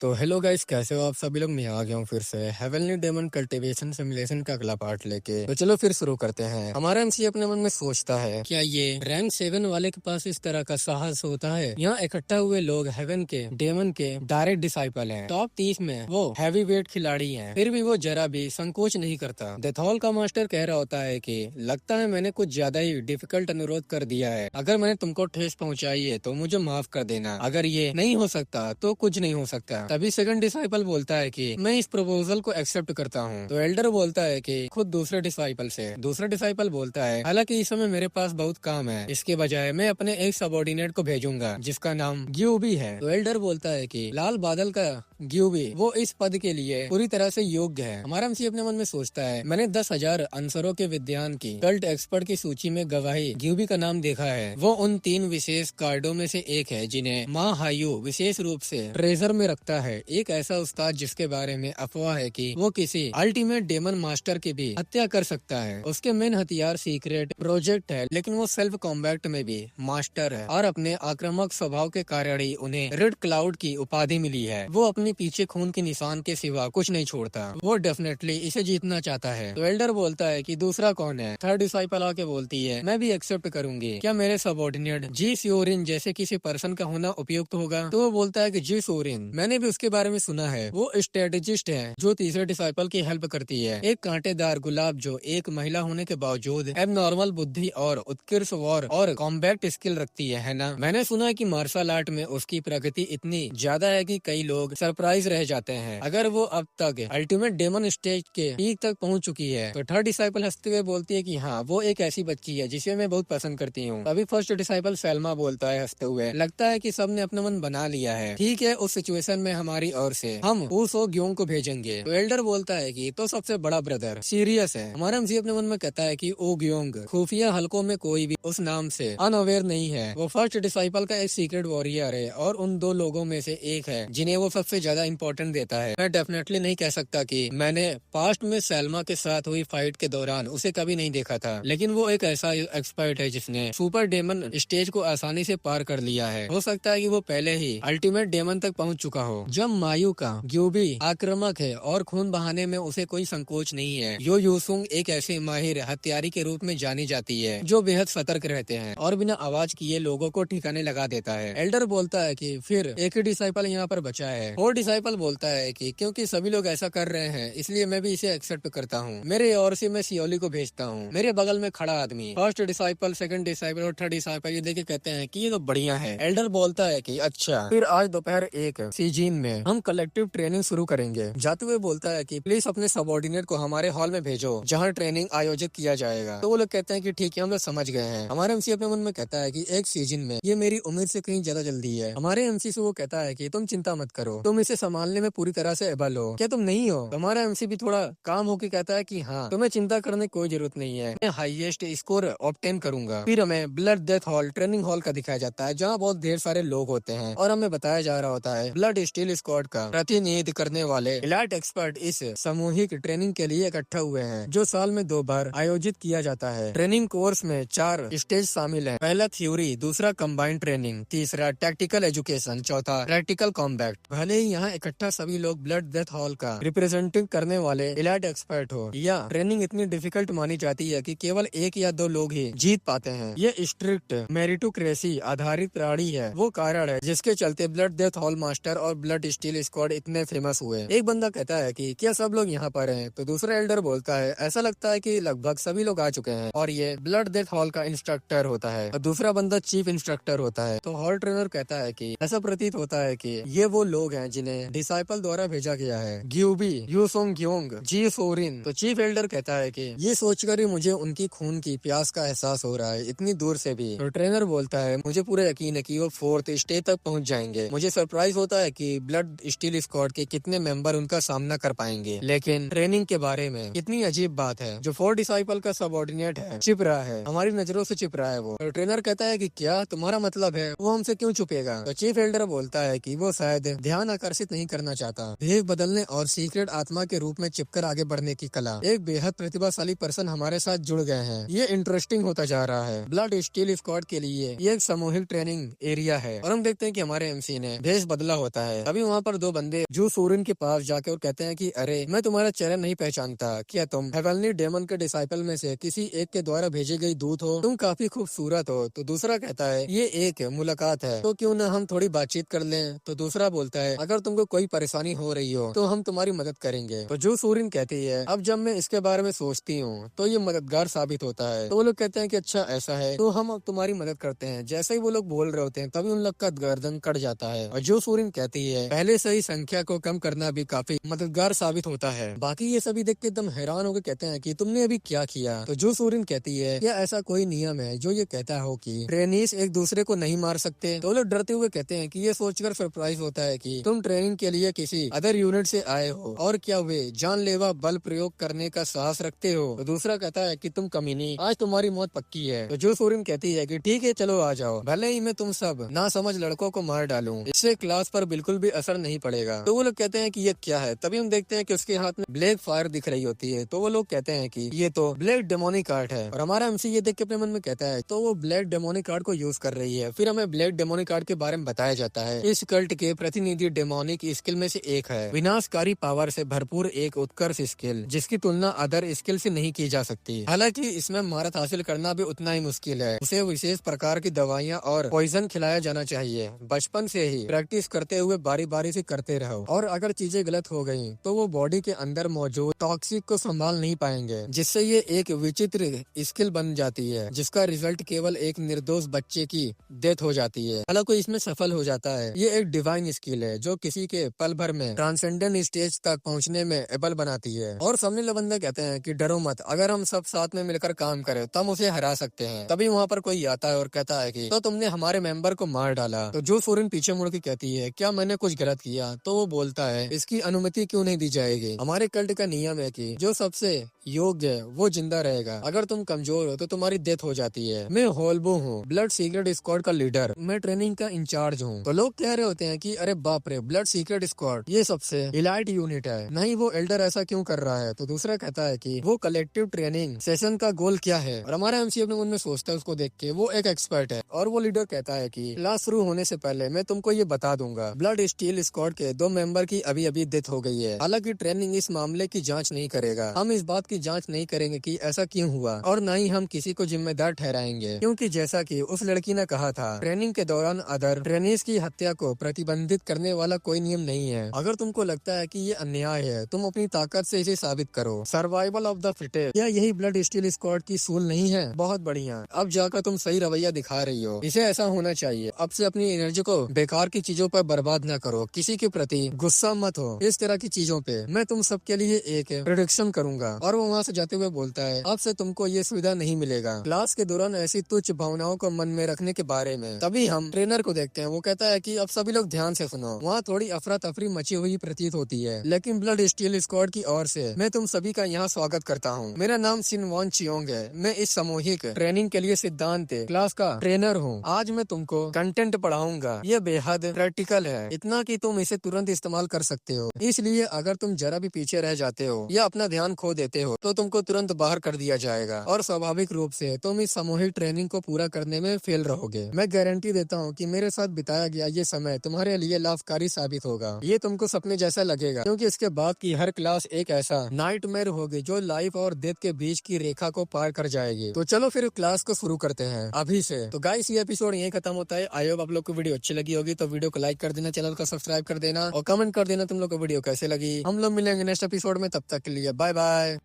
तो hello guys, कैसे हो आप सभी लोग। मैं आ गया हूँ फिर से हेवनली डेमन कल्टीवेशन सिमुलेशन का अगला पार्ट लेके। तो चलो फिर शुरू करते हैं। हमारा एमसी अपने मन में सोचता है, क्या ये रैंक 7 वाले के पास इस तरह का साहस होता है। यहाँ इकट्ठा हुए लोग हेवन के डेमन के डायरेक्ट डिसाइपल हैं। टॉप 30 में वो हैवी वेट खिलाड़ी हैं, फिर भी वो जरा भी संकोच नहीं करता। डेथहॉल का मास्टर कह रहा होता है कि लगता है मैंने कुछ ज्यादा ही डिफिकल्ट अनुरोध कर दिया है। अगर मैंने तुमको ठेस पहुँचाई है तो मुझे माफ कर देना। अगर ये नहीं हो सकता तो कुछ नहीं हो सकता। तभी सेकंड डिसाइपल बोलता है कि मैं इस प्रपोजल को एक्सेप्ट करता हूँ। तो एल्डर बोलता है कि खुद दूसरे डिसाइपल से। दूसरा डिसाइपल बोलता है, हालांकि इस समय मेरे पास बहुत काम है, इसके बजाय मैं अपने एक सबॉर्डिनेट को भेजूंगा जिसका नाम ग्यूबी है। तो एल्डर बोलता है कि लाल बादल का ग्यूबी वो इस पद के लिए पूरी तरह से योग्य है। हमारा एमसी अपने मन में सोचता है, मैंने 10,000 अनसरों के विद्वान की कल्ट एक्सपर्ट की सूची में गवाही ग्यूबी का नाम देखा है। वो उन 3 विशेष कार्डों में से एक है जिन्हें माँ हायू विशेष रूप से ट्रेजर में रखता है। एक ऐसा उस्ताद जिसके बारे में अफवाह है कि वो किसी अल्टीमेट डेमन मास्टर की भी हत्या कर सकता है। उसके मेन हथियार सीक्रेट प्रोजेक्ट है, लेकिन वो सेल्फ कॉम्बैट में भी मास्टर है और अपने आक्रामक स्वभाव के कारण ही उन्हें रेड क्लाउड की उपाधि मिली है। वो अपने पीछे खून के निशान के सिवा कुछ नहीं छोड़ता। वो डेफिनेटली इसे जीतना चाहता है। तो एल्डर बोलता है कि दूसरा कौन है। थर्ड डिसाइपल आके बोलती है, मैं भी एक्सेप्ट करूंगी। क्या मेरे सबॉर्डिनेट जी स्योरिन जैसे किसी पर्सन का होना उपयुक्त होगा। तो वो बोलता है कि जी स्योरिन, मैंने भी उसके बारे में सुना है। वो स्ट्रेटेजिस्ट है जो तीसरे डिसाइपल की हेल्प करती है। एक कांटेदार गुलाब जो एक महिला होने के बावजूद एबनॉर्मल बुद्धि और उत्कृष्ट वॉर और कॉम्बैट स्किल रखती है ना। मैंने सुना है कि मार्शल आर्ट में उसकी प्रगति इतनी ज्यादा है कि कई लोग सरप्राइज रह जाते हैं। अगर वो अब तक अल्टीमेट डेमन स्टेज के पीक तक पहुंच चुकी है। तो थर्ड डिसाइपल हंसते हुए बोलती है कि हाँ, वो एक ऐसी बच्ची है जिसे मैं बहुत पसंद करती हूँ। तभी फर्स्ट डिसाइपल सैल्मा बोलता है हंसते हुए, लगता है कि सबने अपना मन बना लिया है। ठीक है, उस सिचुएशन में हमारी ओर से हम उस ग्योंग को भेजेंगे। तो एल्डर बोलता है कि तो सबसे बड़ा ब्रदर सीरियस है। हमारा एमसी अपने मन में कहता है कि ओ ग्योंग खुफिया हलकों में कोई भी उस नाम से अनअवेयर नहीं है। वो फर्स्ट डिसाइपल का एक सीक्रेट वॉरियर है और उन 2 लोगों में से एक है जिन्हें वो सबसे ज्यादा इम्पोर्टेंट देता है। मैं डेफिनेटली नहीं कह सकता कि मैंने पास्ट में सैल्मा के साथ हुई फाइट के दौरान उसे कभी नहीं देखा था, लेकिन वो एक ऐसा एक्सपर्ट है जिसने सुपर डेमन स्टेज को आसानी से पार कर लिया है। हो सकता है कि वो पहले ही अल्टीमेट डेमन तक पहुंच चुका हो। जब मायू का ग्यूबी आक्रामक है और खून बहाने में उसे कोई संकोच नहीं है। यो यूसुंग एक ऐसे माहिर हत्यारी के रूप में जानी जाती है जो बेहद सतर्क रहते हैं और बिना आवाज किए लोगों को ठिकाने लगा देता है। एल्डर बोलता है कि फिर एक ही डिसाइपल यहाँ पर बचा है। और डिसाइपल बोलता है कि क्योंकि सभी लोग ऐसा कर रहे हैं इसलिए मैं भी इसे एक्सेप्ट करता हूँ। मेरे ओर से मैं सियोली को भेजता हूँ। मेरे बगल में खड़ा आदमी फर्स्ट डिसाइपल, सेकंड डिसाइपल और थर्ड डिसाइपल ये देखे कहते हैं कि ये तो बढ़िया है। एल्डर बोलता है कि अच्छा, फिर आज दोपहर 1 सीजीन में हम कलेक्टिव ट्रेनिंग शुरू करेंगे। जाते हुए बोलता है कि प्लीज अपने सबॉर्डिनेट को हमारे हॉल में भेजो जहाँ ट्रेनिंग आयोजित किया जाएगा। तो वो लोग कहते हैं कि ठीक है, हम लोग समझ गए हैं। हमारे एमसी अपने मन में कहता है कि 1 सीजन में ये मेरी उम्र से कहीं ज्यादा जल्दी है। हमारे एमसी से वो कहता है कि तुम चिंता मत करो, तुम इसे संभालने में पूरी तरह से एबल हो। क्या तुम नहीं हो। तो हमारा एमसी भी थोड़ा काम होकर कहता है कि हाँ, तुम्हें चिंता करने की कोई जरूरत नहीं है, मैं हाईएस्ट स्कोर ऑब्टेन करूंगा। फिर हमें blood death hall training hall का दिखाया जाता है जहाँ बहुत ढेर सारे लोग होते हैं और हमें बताया जा रहा होता है ब्लड स्टील स्क्वाड का प्रतिनिधित्व करने वाले इलाइट एक्सपर्ट इस सामूहिक ट्रेनिंग के लिए इकट्ठा हुए हैं जो साल में 2 बार आयोजित किया जाता है। ट्रेनिंग कोर्स में 4 स्टेज शामिल हैं। पहला थ्योरी, दूसरा कंबाइंड ट्रेनिंग, तीसरा टैक्टिकल एजुकेशन, चौथा प्रैक्टिकल कॉम्बैट। भले ही यहाँ इकट्ठा सभी लोग ब्लड डेथ हॉल का रिप्रेजेंटिंग करने वाले इलाइट एक्सपर्ट हो, या ट्रेनिंग इतनी डिफिकल्ट मानी जाती है कि केवल 1 या 2 लोग ही जीत पाते हैं। ये स्ट्रिक्ट मेरिटोक्रेसी आधारित प्रणाली है, वो कारण है जिसके चलते ब्लड डेथ हॉल मास्टर और ब्लड स्टील स्क्वाड इतने फेमस हुए। एक बंदा कहता है कि क्या सब लोग यहाँ पर हैं? तो दूसरा एल्डर बोलता है ऐसा लगता है कि लगभग सभी लोग आ चुके हैं और ये ब्लड डेथ हॉल का इंस्ट्रक्टर होता है और दूसरा बंदा चीफ इंस्ट्रक्टर होता है। तो हॉल ट्रेनर कहता है कि ऐसा प्रतीत होता है कि ये वो लोग हैं जिन्हें डिसाइपल द्वारा भेजा गया है, ग्यूबी, यूसोंग ग्योंग, जी सोरिन। तो चीफ एल्डर कहता है कि ये सोचकर ही मुझे उनकी खून की प्यास का एहसास हो रहा है, इतनी दूर से भी। तो ट्रेनर बोलता है मुझे पूरा यकीन है कि वो 4th स्टेज तक पहुंच जाएंगे। मुझे सरप्राइज होता है कि ब्लड स्टील स्क्वाड के कितने मेंबर उनका सामना कर पाएंगे, लेकिन ट्रेनिंग के बारे में कितनी अजीब बात है। जो 4 डिसाइपल का सबऑर्डिनेट है छिप रहा है, हमारी नजरों से छिप रहा है वो। तो ट्रेनर कहता है कि क्या तुम्हारा मतलब है वो हमसे क्यों छुपेगा। तो चीफ एल्डर बोलता है कि वो शायद ध्यान आकर्षित नहीं करना चाहता। भेद बदलने और सीक्रेट आत्मा के रूप में चिपकर आगे बढ़ने की कला। एक बेहद प्रतिभाशाली पर्सन हमारे साथ जुड़ गए हैं। ये इंटरेस्टिंग होता जा रहा है। ब्लड स्टील स्क्वाड के लिए ये एक सामूहिक ट्रेनिंग एरिया है और हम देखते हैं कि हमारे एमसी ने भेष बदला होता है। अभी वहाँ पर दो बंदे जो सूरन के पास जाकर और कहते हैं कि अरे मैं तुम्हारा चेहरा नहीं पहचानता, क्या तुम हेवनली डेमन के डिसाइपल में से किसी एक के द्वारा भेजी गई दूत हो? तुम काफी खूबसूरत हो। तो दूसरा कहता है ये एक मुलाकात है तो क्यों न हम थोड़ी बातचीत कर लें। तो दूसरा बोलता है अगर तुमको कोई परेशानी हो रही हो तो हम तुम्हारी मदद करेंगे। तो जो सूरन कहती है अब जब मैं इसके बारे में सोचती हूँ तो ये मददगार साबित होता है। तो वो लोग कहते हैं कि अच्छा ऐसा है तो हम अब तुम्हारी मदद करते हैं। जैसे ही वो लोग बोल रहे होते हैं तभी उन लोग का गर्दन कट जाता है और जो सूरन कहती है पहले से ही संख्या को कम करना भी काफी मददगार साबित होता है। बाकी ये सभी देख के एकदम हैरान होकर कहते हैं कि तुमने अभी क्या किया। तो जो सूरन कहती है क्या ऐसा कोई नियम है जो ये कहता हो कि ट्रेनीज एक दूसरे को नहीं मार सकते? तो लोग डरते हुए कहते हैं कि ये सोचकर सरप्राइज होता है कि तुम ट्रेनिंग के लिए किसी अदर यूनिट से आए हो और क्या वे जानलेवा बल प्रयोग करने का साहस रखते हो। तो दूसरा कहता है कि तुम कमीनी, आज तुम्हारी मौत पक्की है। तो जो सूरन कहती है कि ठीक है चलो आ जाओ, भले ही मैं तुम सब ना समझ लड़कों को मार डालूं, इससे क्लास पर बिल्कुल भी असर नहीं पड़ेगा। तो वो लोग कहते हैं कि ये क्या है। तभी हम देखते हैं कि उसके हाथ में ब्लैक फायर दिख रही होती है। तो वो लोग कहते हैं कि ये तो ब्लैक डेमोनिक आर्ट है और हमारा एमसी ये देख के अपने मन में कहता है तो वो ब्लैक डेमोनिक आर्ट को यूज कर रही है। फिर हमें ब्लैक डेमोनिक आर्ट के बारे में बताया जाता है। इस कल्ट के प्रतिनिधि डेमोनिक स्किल में से एक है, विनाशकारी पावर से भरपूर एक उत्कर्ष स्किल जिसकी तुलना अदर स्किल से नहीं की जा सकती। हालांकि इसमें महारत हासिल करना भी उतना ही मुश्किल है। उसे विशेष प्रकार की दवाइयाँ और पॉइजन खिलाया जाना चाहिए। बचपन से ही प्रैक्टिस करते हुए बारी बारी से करते रहो और अगर चीजें गलत हो गयी तो वो बॉडी के अंदर मौजूद टॉक्सिक को संभाल नहीं पाएंगे, जिससे ये एक विचित्र स्किल बन जाती है जिसका रिजल्ट केवल एक निर्दोष बच्चे की डेथ हो जाती है। हालांकि इसमें सफल हो जाता है। ये एक डिवाइन स्किल है जो किसी के पल भर में ट्रांसेंडेंट स्टेज तक पहुंचने में एबल बनाती है। और सामने वाले बंदे कहते हैं कि डरो मत, अगर हम सब साथ में मिलकर काम करें तो हम उसे हरा सकते हैं। तभी वहाँ पर कोई आता है और कहता है कि तो तुमने हमारे मेंबर को मार डाला। तो जो सूरन पीछे मुड़ के कहती है क्या मैंने कुछ गलत किया? तो वो बोलता है इसकी अनुमति क्यों नहीं दी जाएगी। हमारे कल्ट का नियम है कि जो सबसे योग्य है वो जिंदा रहेगा, अगर तुम कमजोर हो तो तुम्हारी डेथ हो जाती है। मैं होल्बो हूँ, ब्लड सीक्रेट स्क्वाड का लीडर, मैं ट्रेनिंग का इंचार्ज हूँ। तो लोग कह रहे होते हैं कि अरे बाप रे, ब्लड सीक्रेट स्क्वाड ये सबसे इलाइट यूनिट है, नहीं वो एल्डर ऐसा क्यों कर रहा है? तो दूसरा कहता है कि वो कलेक्टिव ट्रेनिंग सेशन का गोल क्या है। और हमारा एमसी अपने मन में सोचता है उसको देख के वो एक एक्सपर्ट है और वो लीडर कहता है कि क्लास शुरू होने से पहले मैं तुमको ये बता दूंगा, ब्लड स्टील स्क्वाड के 2 मेंबर की अभी अभी डेथ हो गई है। हालांकि ट्रेनिंग इस मामले की जांच नहीं करेगा, हम इस बात की जांच नहीं करेंगे कि ऐसा क्यों हुआ और न ही हम किसी को जिम्मेदार ठहराएंगे, क्योंकि जैसा कि उस लड़की ने कहा था ट्रेनिंग के दौरान अदर ट्रेनीज की हत्या को प्रतिबंधित करने वाला कोई नियम नहीं है। अगर तुमको लगता है कि ये अन्याय है तुम अपनी ताकत से इसे साबित करो। सर्वाइवल ऑफ द फिटेस्ट, क्या यही ब्लड स्टील स्क्वाड की सूल नहीं है? बहुत बढ़िया, अब जाकर तुम सही रवैया दिखा रही हो, इसे ऐसा होना चाहिए। अब से अपनी एनर्जी को बेकार की चीजों पर बर्बाद न करो, किसी के प्रति गुस्सा मत हो, इस तरह की चीजों पे मैं तुम सबके लिए एक प्रोडक्शन करूंगा। और वो वहाँ से जाते हुए बोलता है अब से तुमको ये सुविधा नहीं मिलेगा क्लास के दौरान ऐसी तुच्छ भावनाओं को मन में रखने के बारे में। तभी हम ट्रेनर को देखते हैं, वो कहता है कि अब सभी लोग ध्यान से सुनो। वहाँ थोड़ी अफरा तफरी मची हुई प्रतीत होती है, लेकिन ब्लड स्टील स्क्वाड की ओर से मैं तुम सभी का यहाँ स्वागत करता हूँ। मेरा नाम सिन वॉन चियोंग है, मैं इस सामूहिक ट्रेनिंग के लिए सिद्धांत क्लास का ट्रेनर हूँ। आज मैं तुमको कंटेंट पढ़ाऊंगा, ये बेहद प्रैक्टिकल है, इतना कि तुम इसे तुरंत इस्तेमाल कर सकते हो। इसलिए अगर तुम जरा भी पीछे रह जाते हो या अपना ध्यान खो देते हो तो तुमको तुरंत बाहर कर दिया जाएगा और स्वाभाविक रूप से तुम इस सामूहिक ट्रेनिंग को पूरा करने में फेल रहोगे। मैं गारंटी देता हूँ कि मेरे साथ बिताया गया ये समय तुम्हारे लिए लाभकारी साबित होगा। ये तुमको सपने जैसा लगेगा, क्योंकि इसके बाद की हर क्लास एक ऐसा नाइटमेयर होगी जो लाइफ और डेथ के बीच की रेखा को पार कर जाएगी। तो चलो फिर क्लास को शुरू करते हैं अभी से। तो गाइस ये एपिसोड यहीं खत्म होता है। आई होप आप लोग को वीडियो अच्छी लगी होगी, तो वीडियो को लाइक कर देना, चैनल को सब्सक्राइब कर देना और कमेंट कर देना तुम लोग को वीडियो कैसे लगी। हम लोग मिलेंगे नेक्स्ट एपिसोड में, तब तक के लिए बाय बाय।